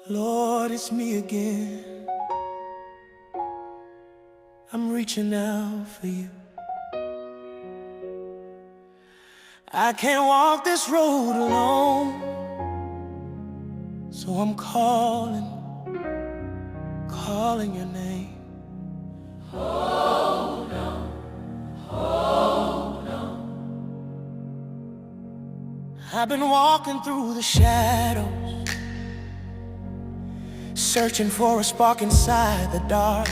Lord, it's me again. I'm reaching out for you. I can't walk this road alone, so I'm calling your name. Hold on, hold on. I've been walking through the shadows, searching for a spark inside the dark.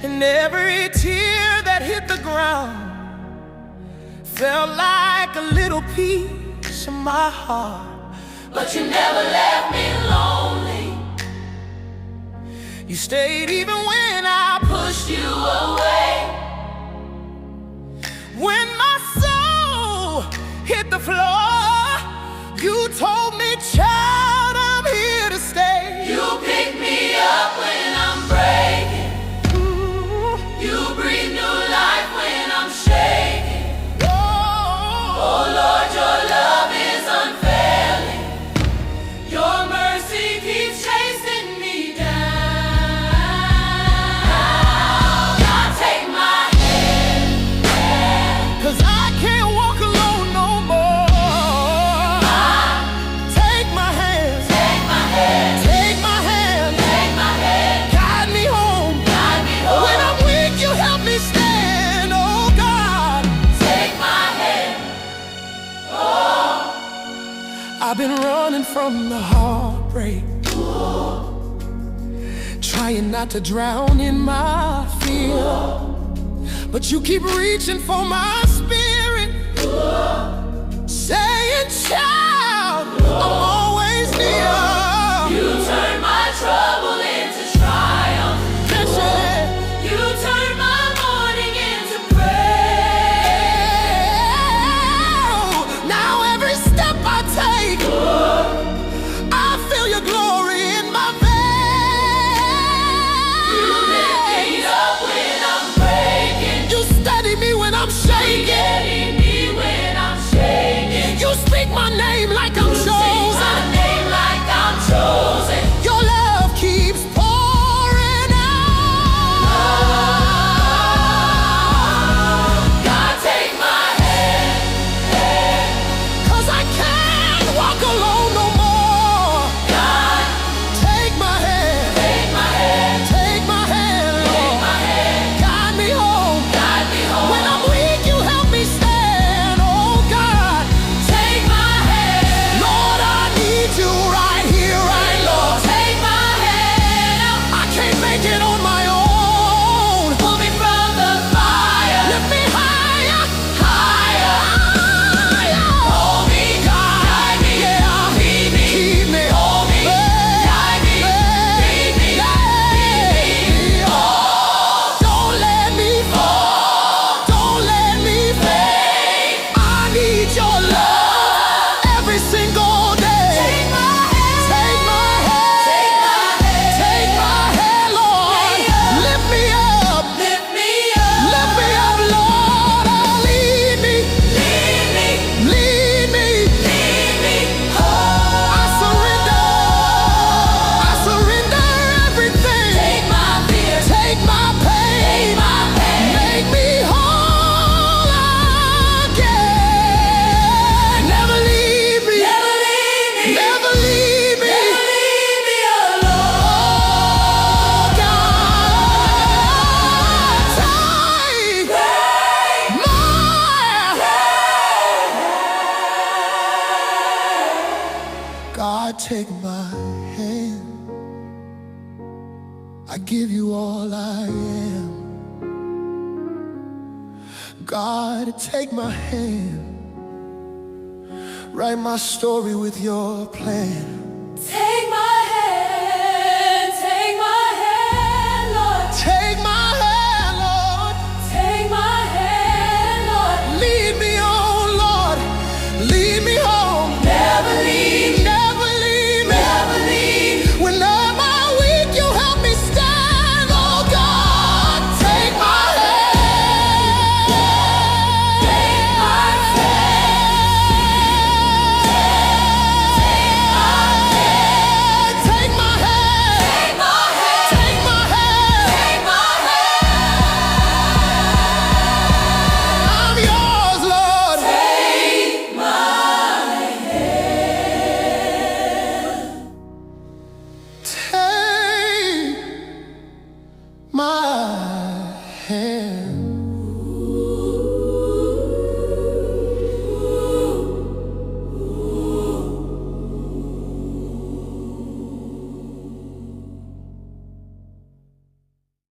And every tear that hit the ground felt like a little piece of my heart. But you never left me lonely. You stayed even when I pushed you away. When my soul hit the floor, you told me, child, I'm here to stay. You pick me up when I'm breaking. You breathe new life when I'm shaking. Oh Lord, your love is unfailing. Your mercy keeps chasing me down. God, take my hand, 'cause I can't walk alone no more. Take my hand, take my hand, take my hand, take my hand. Guide me home, guide me home. When I'm weak, you help me stand. Oh God, take my hand. Oh, I've been running from the heartbreak, trying not to drown in my fear, but you keep reaching for my spirit, saying, child, I'm always near. You turn my trouble into triumph. That's it. You turn my mourning into praise. Now every step I take, I feel your glory in my veins. You lift me up when I'm breaking. You steady me when I'm shaking. Steady me when I'm shaking. You speak my name like I'm chosen. Speak my name like I'm chosen. Your love keeps pouring out. God, take my hand, 'cause I can't walk alone no more. God, take my hand, take my hand, take my hand, take my hand. Guide me home, guide me home. When I'm weak, you help me stand. Oh God, take my hand. Lord, I need you right here, right Lord. Take my hand. I can't make it on my own. Pull me from the fire. Lift me higher, higher, higher. Hold me, God, guide me, yeah. Lead me, keep me, hold me, guide me, lead me, lead me. Oh, don't let me fall, don't let me fade. I need your love every single day. Take my hand, take my hand, take my hand, Lord. Lift me up, lift me up, lift me up, Lord. Lead me, lead me, lead me, lead me. Oh, I surrender everything. Take my fear, take my pain, take my pain. Make me whole again. Never leave me, never leave me, never leave me, never leave me alone. Oh God, take my hand. God, take my hand. I give you all I am. God, take my hand. Write my story with your plan.